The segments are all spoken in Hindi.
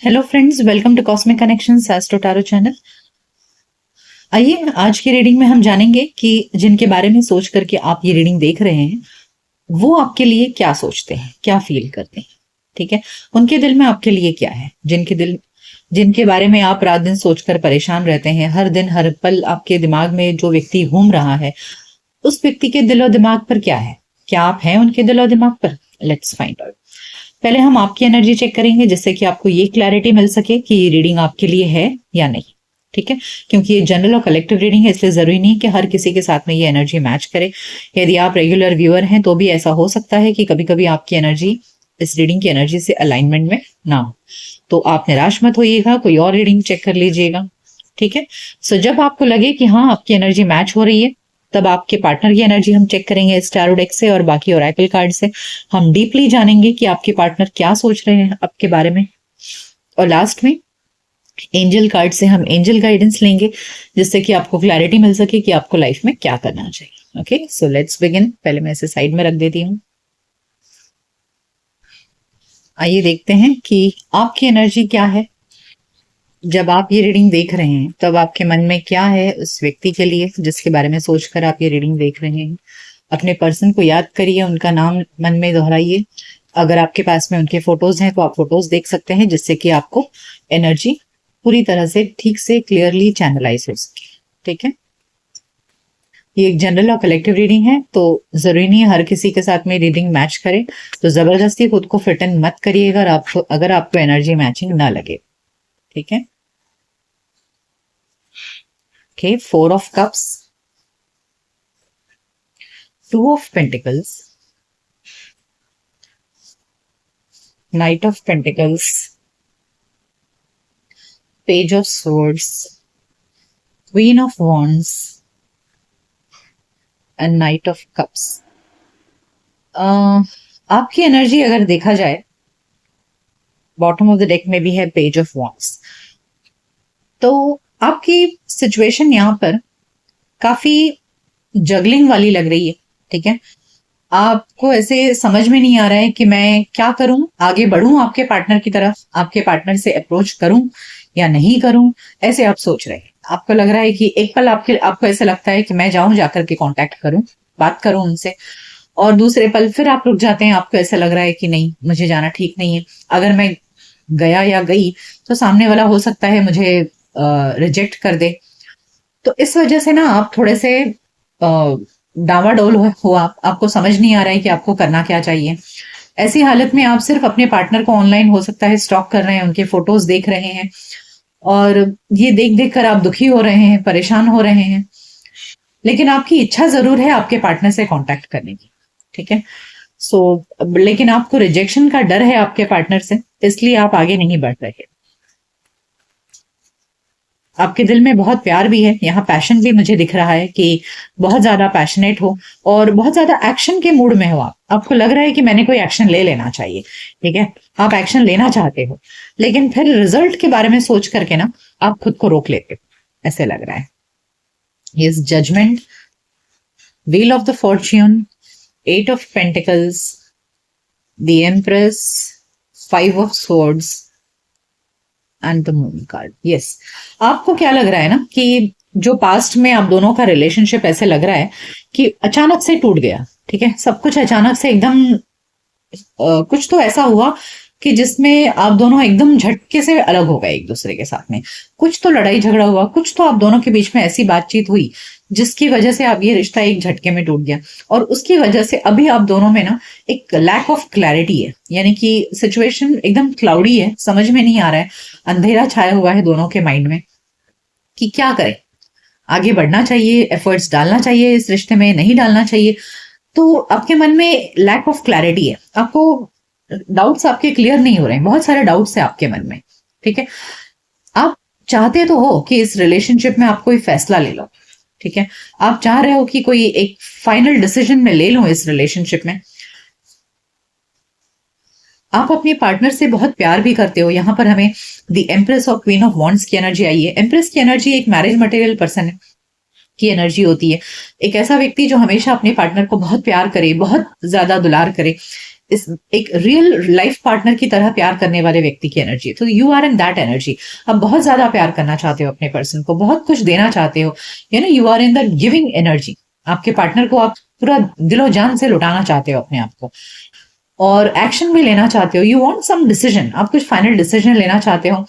Hello friends, welcome to cosmic connections astro tarot channel. आइए आज की रीडिंग में हम जानेंगे कि जिनके बारे में सोच करके आप ये रीडिंग देख रहे हैं वो आपके लिए क्या सोचते हैं, क्या फील करते हैं। ठीक है, उनके दिल में आपके लिए क्या है, जिनके बारे में आप रात दिन सोचकर परेशान रहते हैं। हर दिन हर पल आपके दिमाग में जो व्यक्ति घूम रहा है, उस व्यक्ति के दिल और दिमाग पर क्या है, क्या आप हैं उनके दिल और दिमाग पर। Let's find out. पहले हम आपकी एनर्जी चेक करेंगे जिससे कि आपको ये क्लैरिटी मिल सके कि ये रीडिंग आपके लिए है या नहीं। ठीक है, क्योंकि ये जनरल और कलेक्टिव रीडिंग है, इसलिए जरूरी नहीं कि हर किसी के साथ में ये एनर्जी मैच करे। यदि आप रेगुलर व्यूअर हैं तो भी ऐसा हो सकता है कि कभी कभी आपकी एनर्जी इस रीडिंग की एनर्जी से अलाइनमेंट में ना हो, तो आप निराश मत होइएगा, कोई और रीडिंग चेक कर लीजिएगा। ठीक है, सो जब आपको लगे कि हाँ आपकी एनर्जी मैच हो रही है, तब आपके पार्टनर की एनर्जी हम चेक करेंगे इस टैरो डेक से और बाकी ओरेकल कार्ड से। हम डीपली जानेंगे कि आपके पार्टनर क्या सोच रहे हैं आपके बारे में, और लास्ट में एंजल कार्ड से हम एंजल गाइडेंस लेंगे जिससे कि आपको क्लैरिटी मिल सके कि आपको लाइफ में क्या करना चाहिए। Okay, so let's begin. पहले मैं इसे साइड में रख देती हूँ। आइए देखते हैं कि आपकी एनर्जी क्या है। जब आप ये रीडिंग देख रहे हैं तब आपके मन में क्या है उस व्यक्ति के लिए जिसके बारे में सोचकर आप ये रीडिंग देख रहे हैं। अपने पर्सन को याद करिए, उनका नाम मन में दोहराइए। अगर आपके पास में उनके फोटोज हैं तो आप फोटोज देख सकते हैं जिससे कि आपको एनर्जी पूरी तरह से ठीक से क्लियरली चैनलाइज हो सके। ठीक है, ये एक जनरल और कलेक्टिव रीडिंग है, तो जरूरी नहीं है हर किसी के साथ में रीडिंग मैच करे, तो जबरदस्ती खुद को फिट इन मत करिएगा अगर आपको एनर्जी मैचिंग ना लगे। ठीक है, okay, 4 of cups, 2 of pentacles, Knight of pentacles, Page of swords, Queen of wands and Knight of cups। आपकी एनर्जी अगर देखा जाए, बॉटम ऑफ द डेक में भी है पेज ऑफ वॉन्ड्स, तो आपकी सिचुएशन यहाँ पर काफी जगलिंग वाली लग रही है। ठीक है, आपको ऐसे समझ में नहीं आ रहा है कि मैं क्या करूं, आगे बढ़ूं आपके पार्टनर की तरफ, आपके पार्टनर से अप्रोच करूं या नहीं करूं, ऐसे आप सोच रहे हैं। आपको लग रहा है कि एक पल आपको ऐसा लगता है कि मैं जाऊं, जाकर के कांटेक्ट करूं, बात करूं उनसे, और दूसरे पल फिर आप रुक जाते हैं। आपको ऐसा लग रहा है कि नहीं, मुझे जाना ठीक नहीं है, अगर मैं गया या गई तो सामने वाला हो सकता है मुझे रिजेक्ट कर दे। तो इस वजह से ना आप थोड़े से डावाडोल हो आपको समझ नहीं आ रहा है कि आपको करना क्या चाहिए। ऐसी हालत में आप सिर्फ अपने पार्टनर को ऑनलाइन हो सकता है स्टॉक कर रहे हैं, उनके फोटोज देख रहे हैं, और ये देख देख कर आप दुखी हो रहे हैं, परेशान हो रहे हैं, लेकिन आपकी इच्छा जरूर है आपके पार्टनर से कांटेक्ट करने की। ठीक है, सो लेकिन आपको रिजेक्शन का डर है आपके पार्टनर से, इसलिए आप आगे नहीं बढ़ रहे। आपके दिल में बहुत प्यार भी है, यहाँ पैशन भी मुझे दिख रहा है कि बहुत ज्यादा पैशनेट हो और बहुत ज्यादा एक्शन के मूड में हो। आपको लग रहा है कि मैंने कोई एक्शन ले लेना चाहिए। ठीक है, आप एक्शन लेना चाहते हो, लेकिन फिर रिजल्ट के बारे में सोच करके ना आप खुद को रोक लेते हो, ऐसे लग रहा है। Yes, judgement, wheel of the fortune, 8 of pentacles, the empress, 5 of swords and the moon card. Yes, आपको क्या लग रहा है ना कि जो पास्ट में आप दोनों का रिलेशनशिप ऐसे लग रहा है कि अचानक से टूट गया। ठीक है, सब कुछ अचानक से एकदम कुछ तो ऐसा हुआ कि जिसमें आप दोनों एकदम झटके से अलग हो गए एक दूसरे के साथ में। कुछ तो लड़ाई झगड़ा हुआ, कुछ तो आप दोनों के बीच में ऐसी बातचीत हुई जिसकी वजह से अब ये रिश्ता एक झटके में टूट गया, और उसकी वजह से अभी आप दोनों में ना एक लैक ऑफ क्लैरिटी है, यानी कि सिचुएशन एकदम क्लाउडी है, समझ में नहीं आ रहा है, अंधेरा छाया हुआ है दोनों के माइंड में कि क्या करें, आगे बढ़ना चाहिए, एफर्ट्स डालना चाहिए इस रिश्ते में, नहीं डालना चाहिए। तो आपके मन में लैक ऑफ क्लैरिटी है, आपको डाउट्स आपके क्लियर नहीं हो रहे हैं, बहुत सारे डाउट्स है आपके मन में। ठीक है, आप चाहते तो हो कि इस रिलेशनशिप में आप कोई फैसला ले लो। ठीक है, आप चाह रहे हो कि कोई एक फाइनल डिसीजन में ले लो इस रिलेशनशिप में। आप अपने पार्टनर से बहुत प्यार भी करते हो। यहाँ पर हमें द एम्प्रेस और क्वीन ऑफ वॉन्ड्स की एनर्जी आई है। एम्प्रेस की एनर्जी एक मैरिज मटेरियल पर्सन है की एनर्जी होती है, एक ऐसा व्यक्ति जो हमेशा अपने पार्टनर को बहुत प्यार करे, बहुत ज्यादा दुलार करे, इस एक रियल लाइफ पार्टनर की तरह प्यार करने वाले व्यक्ति की एनर्जी है। तो you are in that energy. आप बहुत ज्यादा प्यार करना चाहते हो अपने पर्सन को, बहुत कुछ देना चाहते हो, you are in the giving energy. आपके पार्टनर को आप पूरा दिलो जान से लुटाना चाहते हो अपने आप को, और एक्शन भी लेना चाहते हो। यू वांट सम डिसीजन, आप कुछ फाइनल डिसीजन लेना चाहते हो,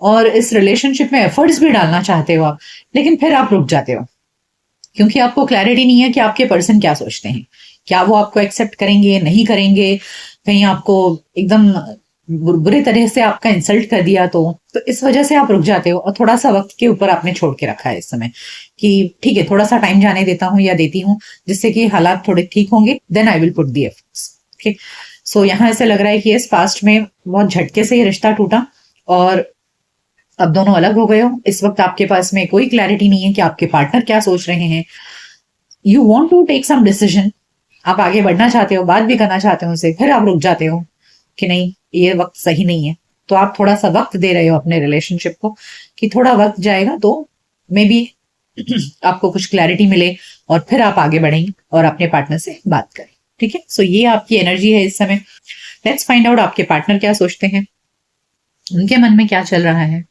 और इस रिलेशनशिप में एफर्ट्स भी डालना चाहते हो आप, लेकिन फिर आप रुक जाते हो क्योंकि आपको क्लैरिटी नहीं है कि आपके पर्सन क्या सोचते हैं। क्या वो आपको एक्सेप्ट करेंगे, नहीं करेंगे, कहीं आपको एकदम बुरे तरह से आपका इंसल्ट कर दिया तो इस वजह से आप रुक जाते हो, और थोड़ा सा वक्त के ऊपर आपने छोड़ के रखा है इस समय कि ठीक है, थोड़ा सा टाइम जाने देता हूँ या देती हूँ, जिससे कि हालात थोड़े ठीक होंगे, then I will put the efforts. Okay, so यहाँ ऐसे लग रहा है कि इस पास्ट में बहुत झटके से ये रिश्ता टूटा और अब दोनों अलग हो गए हो। इस वक्त आपके पास में कोई क्लैरिटी नहीं है कि आपके पार्टनर क्या सोच रहे हैं। You want to take some decision, आप आगे बढ़ना चाहते हो, बात भी करना चाहते हो उनसे, फिर आप रुक जाते हो कि नहीं, ये वक्त सही नहीं है। तो आप थोड़ा सा वक्त दे रहे हो अपने रिलेशनशिप को कि थोड़ा वक्त जाएगा तो मे बी आपको कुछ क्लैरिटी मिले और फिर आप आगे बढ़ेंगे और अपने पार्टनर से बात करें। ठीक है, सो ये आपकी एनर्जी है इस समय। लेट्स फाइंड आउट आपके पार्टनर क्या सोचते हैं, उनके मन में क्या चल रहा है।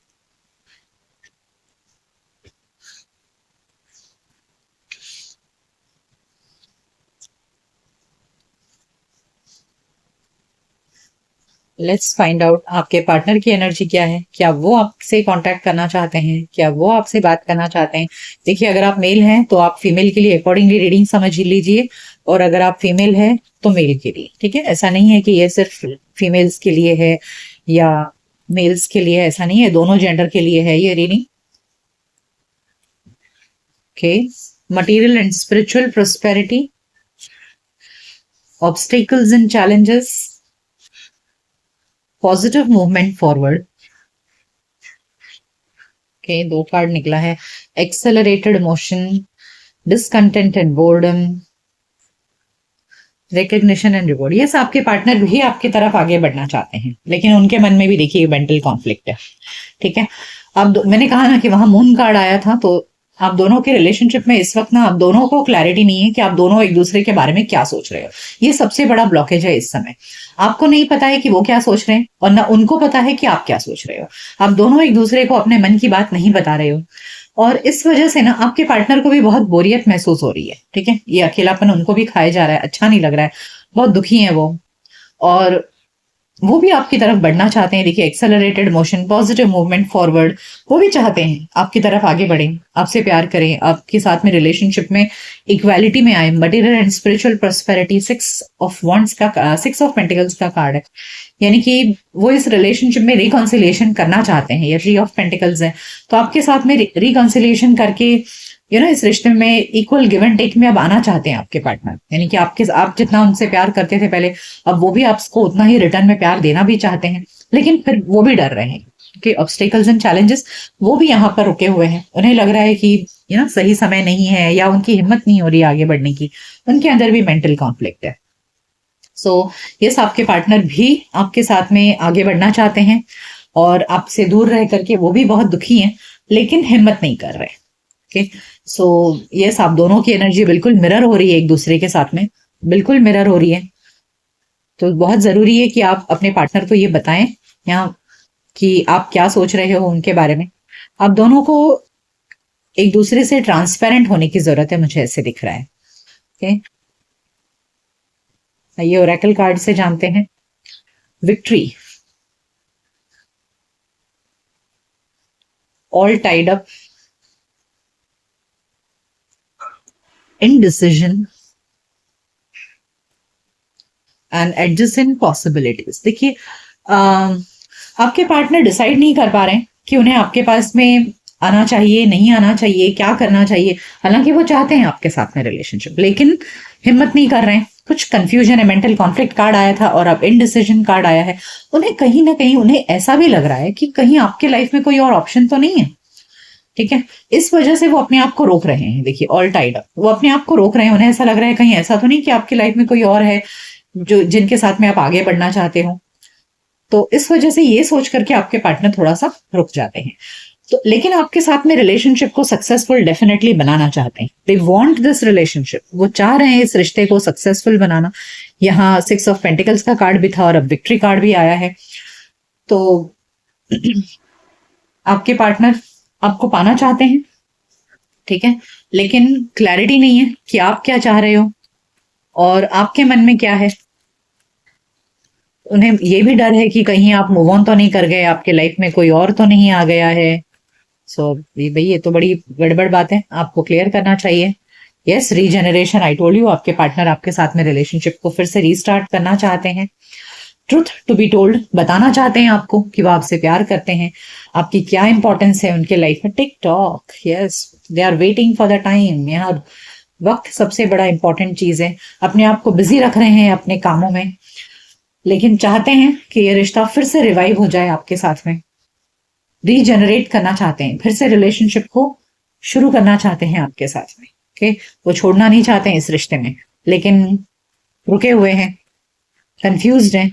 लेट्स फाइंड आउट आपके पार्टनर की एनर्जी क्या है। क्या वो आपसे कांटेक्ट करना चाहते हैं, क्या वो आपसे बात करना चाहते हैं। देखिए, अगर आप मेल हैं तो आप फीमेल के लिए अकॉर्डिंगली रीडिंग समझ लीजिए, और अगर आप फीमेल हैं तो मेल के लिए। ठीक है, ऐसा नहीं है कि ये सिर्फ फीमेल्स के लिए है या मेल्स के लिए, ऐसा नहीं है, दोनों जेंडर के लिए है ये reading. Okay, material and spiritual prosperity, obstacles and challenges, positive movement forward. Okay, दो कार्ड निकला है, accelerated motion, discontent and boredom, recognition and reward. ये सब आपके पार्टनर भी आपकी तरफ आगे बढ़ना चाहते हैं, लेकिन उनके मन में भी देखिए मेंटल कॉन्फ्लिक्ट है। ठीक है, अब मैंने कहा ना कि वहां मून कार्ड आया था, तो आप दोनों के रिलेशनशिप में इस वक्त ना आप दोनों को क्लैरिटी नहीं है कि आप दोनों एक दूसरे के बारे में क्या सोच रहे हो। ये सबसे बड़ा ब्लॉकेज है इस समय। आपको नहीं पता है कि वो क्या सोच रहे हैं और ना उनको पता है कि आप क्या सोच रहे हो। आप दोनों एक दूसरे को अपने मन की बात नहीं बता रहे हो, और इस वजह से ना आपके पार्टनर को भी बहुत बोरियत महसूस हो रही है। ठीक है, ये अकेलापन उनको भी खाया जा रहा है, अच्छा नहीं लग रहा है, बहुत दुखी है वो, और वो भी आपकी तरफ बढ़ना चाहते हैं। देखिए, accelerated motion, positive movement forward, वो भी चाहते हैं आपकी तरफ आगे बढ़ें, आपसे प्यार करें, आपके साथ में रिलेशनशिप में इक्वालिटी में आए। Material and spiritual prosperity, 6 of pentacles का कार्ड है, यानी कि वो इस रिलेशनशिप में रिकॉन्सिलिएशन करना चाहते हैं। ये 3 ऑफ पेंटिकल्स है, तो आपके साथ में रिकॉन्सिलिएशन करके इस रिश्ते में इक्वल गिव एंड टेक में अब आना चाहते हैं आपके पार्टनर। यानी कि आप जितना उनसे प्यार करते थे पहले, अब वो भी आपको उतना ही रिटर्न में प्यार देना भी चाहते हैं, लेकिन फिर वो भी डर रहे हैं कि ऑब्स्टेकल्स एंड चैलेंजेस, वो भी यहाँ पर रुके हुए हैं। उन्हें लग रहा है कि सही समय नहीं है, या उनकी हिम्मत नहीं हो रही आगे बढ़ने की, उनके अंदर भी मेंटल कॉन्फ्लिक्ट है। सो यस, आपके पार्टनर भी आपके साथ में आगे बढ़ना चाहते हैं, और आपसे दूर रह करके वो भी बहुत दुखी हैं, लेकिन हिम्मत नहीं कर रहे। ओके, सो यस, आप दोनों की एनर्जी बिल्कुल मिरर हो रही है एक दूसरे के साथ में, बिल्कुल मिरर हो रही है। तो बहुत जरूरी है कि आप अपने पार्टनर को ये बताएं यहाँ कि आप क्या सोच रहे हो उनके बारे में। आप दोनों को एक दूसरे से ट्रांसपेरेंट होने की जरूरत है, मुझे ऐसे दिख रहा है। ओके, ये ओरेकल कार्ड से जानते हैं। Victory, all tied up, indecision and adjacent possibilities। देखिए, आपके पार्टनर डिसाइड नहीं कर पा रहे हैं कि उन्हें आपके पास में आना चाहिए, नहीं आना चाहिए, क्या करना चाहिए। हालांकि वो चाहते हैं आपके साथ में रिलेशनशिप, लेकिन हिम्मत नहीं कर रहे हैं। कुछ कंफ्यूजन है, मेंटल कॉन्फ्लिक्ट कार्ड आया था और अब इनडिसीजन कार्ड आया है। उन्हें कहीं ना कहीं उन्हें ऐसा भी लग रहा है कि कहीं आपके लाइफ में कोई और ऑप्शन तो नहीं है। ठीक है, इस वजह से वो अपने आप को रोक रहे हैं। देखिए, ऑल टाइड अप, वो अपने आप को रोक रहे हैं। उन्हें ऐसा लग रहा है कहीं ऐसा तो नहीं कि आपकी लाइफ में कोई और है जिनके साथ में आप आगे बढ़ना चाहते हो। तो इस वजह से ये सोच करके आपके पार्टनर थोड़ा सा रुक जाते हैं। तो लेकिन आपके साथ में रिलेशनशिप को सक्सेसफुल डेफिनेटली बनाना चाहते हैं, दे वांट दिस रिलेशनशिप, वो चाह रहे हैं इस रिश्ते को सक्सेसफुल बनाना। यहाँ 6 ऑफ पेंटिकल्स का कार्ड भी था और अब विक्ट्री कार्ड भी आया है। तो आपके पार्टनर आपको पाना चाहते हैं, ठीक है, लेकिन क्लैरिटी नहीं है कि आप क्या चाह रहे हो और आपके मन में क्या है। उन्हें ये भी डर है कि कहीं आप मूव ऑन तो नहीं कर गए, आपके लाइफ में कोई और तो नहीं आ गया है। सो भाई ये तो बड़ी गड़बड़ बात है, आपको क्लियर करना चाहिए। Yes, regeneration, I told you, आपके पार्टनर आपके साथ में रिलेशनशिप को फिर से रीस्टार्ट करना चाहते हैं। ट्रुथ टू बी टोल्ड, बताना चाहते हैं आपको कि वो आपसे प्यार करते हैं, आपकी क्या इंपॉर्टेंस है उनके लाइफ में। Tick tock, yes, they are waiting for the time. यहाँ वक्त सबसे बड़ा इंपॉर्टेंट चीज है। अपने आप को बिजी रख रहे हैं अपने कामों में, लेकिन चाहते हैं कि ये रिश्ता फिर से रिवाइव हो जाए आपके साथ में, रीजनरेट करना चाहते हैं, फिर से रिलेशनशिप को शुरू करना चाहते हैं आपके साथ में। ओके, वो छोड़ना नहीं चाहते हैं इस रिश्ते में, लेकिन रुके हुए हैं, कंफ्यूज्ड हैं,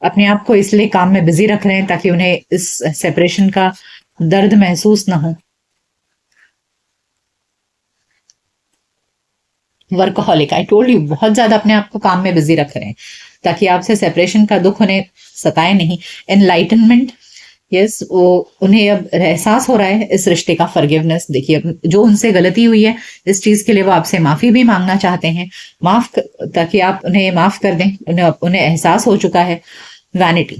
अपने आप को इसलिए काम में बिजी रख रहे हैं ताकि उन्हें इस सेपरेशन का दर्द महसूस ना हो। वर्कहोलिक, आई टोल्ड यू, बहुत ज्यादा अपने आप को काम में बिजी रख रहे हैं ताकि आपसे सेपरेशन का दुख उन्हें सताए नहीं। एनलाइटनमेंट, यस, वो उन्हें अब एहसास हो रहा है इस रिश्ते का। फॉरगिवनेस, देखिए अब जो उनसे गलती हुई है इस चीज के लिए वो आपसे माफी भी मांगना चाहते हैं, ताकि आप उन्हें माफ कर दें। उन्हें एहसास हो चुका है। वैनिटी,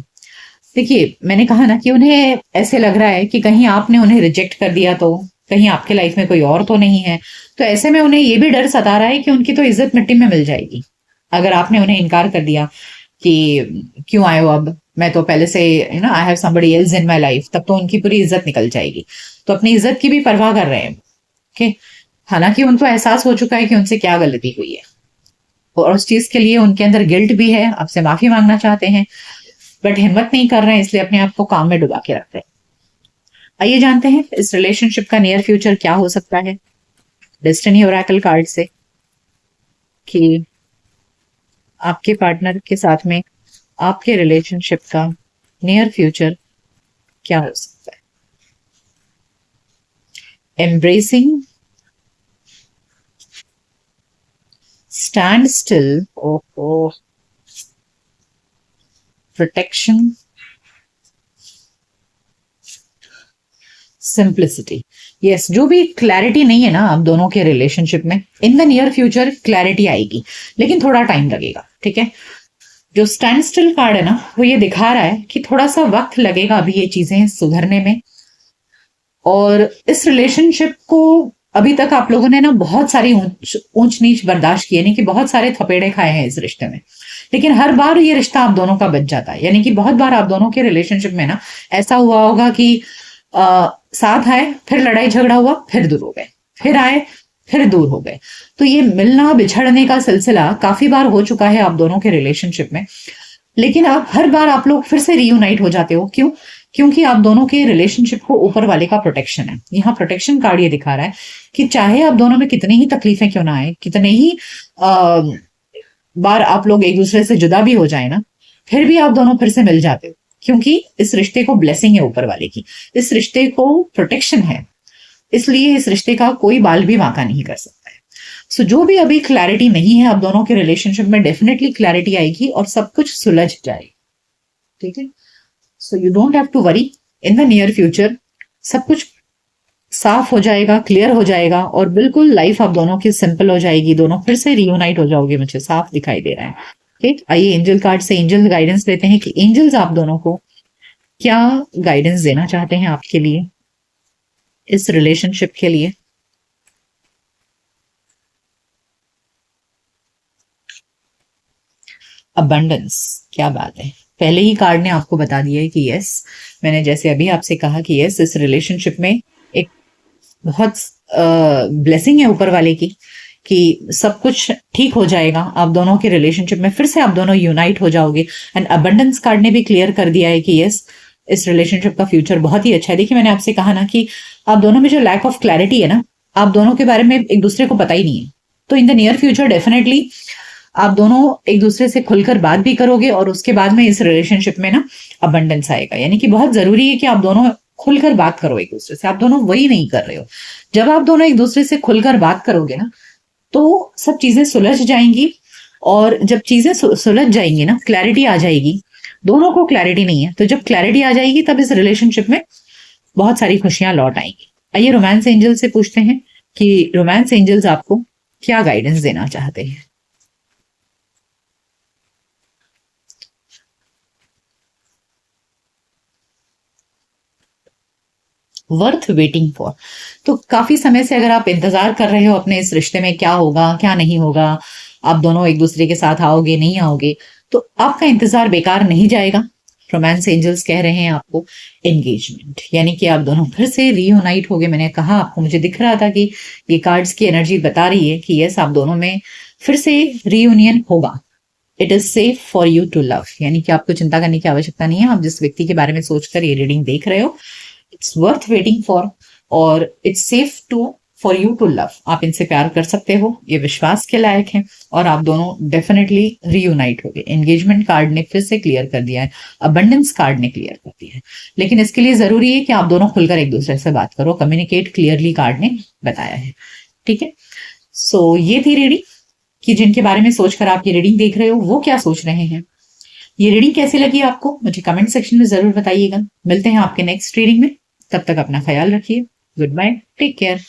देखिए मैंने कहा ना कि उन्हें ऐसे लग रहा है कि कहीं आपने उन्हें रिजेक्ट कर दिया तो कहीं आपके लाइफ में कोई और तो नहीं है। तो ऐसे में उन्हें ये भी डर सता रहा है कि उनकी तो इज्जत मिट्टी में मिल जाएगी अगर आपने उन्हें इनकार कर दिया कि क्यों आए हो अब, मैं तो पहले से I have somebody else in my life, तब तो उनकी पूरी इज्जत निकल जाएगी। तो अपनी इज्जत की भी परवाह कर रहे हैं। ओके, हालांकि उनको एहसास हो चुका है कि उनसे क्या गलती हुई है और उस चीज के लिए उनके अंदर गिल्ट भी है, आपसे माफी मांगना चाहते हैं, बट हिम्मत नहीं कर रहे हैं, इसलिए अपने आप को काम में डुबा के रखते हैं। आइए जानते हैं इस रिलेशनशिप का नियर फ्यूचर क्या हो सकता है डेस्टिनी ओरेकल कार्ड से, कि आपके पार्टनर के साथ में आपके रिलेशनशिप का नियर फ्यूचर क्या हो सकता है। एम्ब्रेसिंग, स्टैंड स्टिल, ओहो, प्रोटेक्शन, सिंप्लिसिटी। यस, जो भी क्लैरिटी नहीं है ना आप दोनों के रिलेशनशिप में, इन द नियर फ्यूचर क्लैरिटी आएगी, लेकिन थोड़ा टाइम लगेगा। ठीक है, जो स्टैंड स्टिल कार्ड है ना वो ये दिखा रहा है कि थोड़ा सा वक्त लगेगा अभी ये चीजें सुधरने में। और इस रिलेशनशिप को अभी तक आप लोगों ने ना बहुत सारी ऊंच नीच बर्दाश्त की, यानी कि बहुत सारे थपेड़े खाए हैं इस रिश्ते में, लेकिन हर बार ये रिश्ता आप दोनों का बच जाता है। यानी कि बहुत बार आप दोनों के रिलेशनशिप में ना ऐसा हुआ होगा कि साथ आए, फिर लड़ाई झगड़ा हुआ, फिर दूर हो गए, फिर आए, फिर दूर हो गए। तो ये मिलना बिछड़ने का सिलसिला काफी बार हो चुका है आप दोनों के रिलेशनशिप में, लेकिन अब हर बार आप लोग फिर से रीयूनाइट हो जाते हो। क्यों? क्योंकि आप दोनों के रिलेशनशिप को ऊपर वाले का प्रोटेक्शन है। यहाँ प्रोटेक्शन कार्ड ये दिखा रहा है कि चाहे आप दोनों में कितनी ही तकलीफें क्यों ना आए, कितने ही बार आप लोग एक दूसरे से जुदा भी हो जाए ना, फिर भी आप दोनों फिर से मिल जाते हो, क्योंकि इस रिश्ते को ब्लेसिंग है ऊपर वाले की, इस रिश्ते को प्रोटेक्शन है, इसलिए इस रिश्ते का कोई बाल भी वांका नहीं कर सकता है। सो जो भी अभी क्लैरिटी नहीं है आप दोनों के रिलेशनशिप में, डेफिनेटली क्लैरिटी आएगी और सब कुछ सुलझ जाएगा। ठीक है, so you don't have to worry, in the near future सब कुछ साफ हो जाएगा, क्लियर हो जाएगा और बिल्कुल लाइफ आप दोनों की सिंपल हो जाएगी, दोनों फिर से रियूनाइट हो जाओगे, मुझे साफ दिखाई दे रहा है। ठीक, आइए एंजल कार्ड से एंजल गाइडेंस लेते हैं कि एंजल्स आप दोनों को क्या गाइडेंस देना चाहते हैं आपके लिए, इस रिलेशनशिप के लिए। अबंडेंस, क्या बात है, पहले ही कार्ड ने आपको बता दिया है कि यस, मैंने जैसे अभी आपसे कहा कि यस, इस रिलेशनशिप में एक बहुत ब्लेसिंग है ऊपर वाले की, कि सब कुछ ठीक हो जाएगा, आप दोनों के रिलेशनशिप में फिर से आप दोनों यूनाइट हो जाओगे। एंड अबंडेंस कार्ड ने भी क्लियर कर दिया है कि यस, इस रिलेशनशिप का फ्यूचर बहुत ही अच्छा है। देखिए मैंने आपसे कहा ना कि आप दोनों में जो लैक ऑफ क्लैरिटी है ना, आप दोनों के बारे में एक दूसरे को पता ही नहीं है, तो इन द नियर फ्यूचर डेफिनेटली आप दोनों एक दूसरे से खुलकर बात भी करोगे और उसके बाद में इस रिलेशनशिप में ना अबंडेंस आएगा। यानी कि बहुत जरूरी है कि आप दोनों खुलकर बात करो एक दूसरे से। आप दोनों वही नहीं कर रहे हो। जब आप दोनों एक दूसरे से खुलकर बात करोगे ना, तो सब चीजें सुलझ जाएंगी। और जब चीजें सुलझ जाएंगी ना, क्लैरिटी आ जाएगी। दोनों को क्लैरिटी नहीं है, तो जब क्लैरिटी आ जाएगी तब इस रिलेशनशिप में बहुत सारी खुशियां लौट आएंगी। आइए रोमांस एंजल से पूछते हैं कि रोमांस एंजल्स आपको क्या गाइडेंस देना चाहते हैं। Worth waiting for. तो काफी समय से अगर आप इंतजार कर रहे हो अपने इस रिश्ते में क्या होगा क्या नहीं होगा, आप दोनों एक दूसरे के साथ आओगे नहीं आओगे, तो आपका इंतजार बेकार नहीं जाएगा। रोमांस एंजल्स कह रहे हैं आपको एंगेजमेंट, यानी कि आप दोनों फिर से रीयूनाइट होगे। मैंने कहा आपको, मुझे दिख रहा था कि ये कार्ड्स की एनर्जी बता रही है कि यस, आप दोनों में फिर से रीयूनियन होगा। It is safe for you to love, यानी कि आपको चिंता करने की आवश्यकता नहीं है। आप जिस व्यक्ति के बारे में सोचकर ये रीडिंग देख रहे हो, इट्स वर्थ वेटिंग फॉर, और it's safe to for you to love. आप इनसे प्यार कर सकते हो, ये विश्वास के लायक है, और आप दोनों डेफिनेटली रीयूनाइट हो गए। एंगेजमेंट कार्ड ने फिर से क्लियर कर दिया है, अबंडेंस कार्ड ने क्लियर कर दिया है। लेकिन इसके लिए जरूरी है कि आप दोनों खुलकर एक दूसरे से बात करो, कम्युनिकेट क्लियरली, कार्ड ने बताया है। ठीक है, सो ये थी रीडिंग कि जिनके बारे में सोचकर आप ये रीडिंग देख रहे हो वो क्या सोच रहे हैं। ये रीडिंग कैसी लगी आपको मुझे कमेंट सेक्शन में जरूर बताइएगा। मिलते हैं आपके नेक्स्ट रीडिंग में, तब तक अपना ख्याल रखिए। Goodbye, take care.